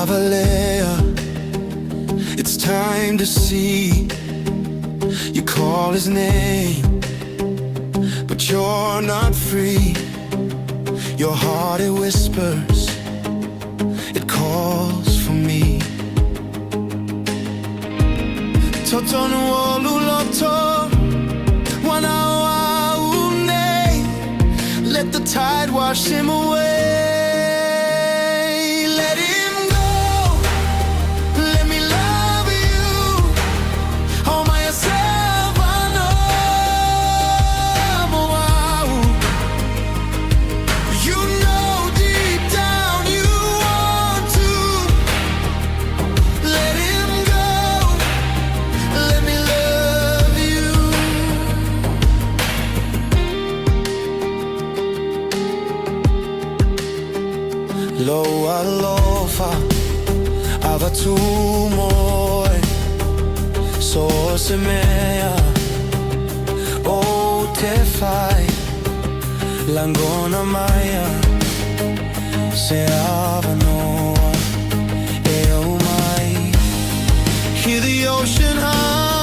Aumaia, it's time to see. You call his name, but you're not free. Your heart, it whispers, it calls for me. Totonu oluloto, wanawa une. Let the tide wash him away. Let him go, let me love you. Aumaia Avanoa. You know deep down you want to. Let him go, let me love you. Loa lofa avatumoi so semea o te fai langona maia se Avanoa e Aumaia. Hear the ocean hum,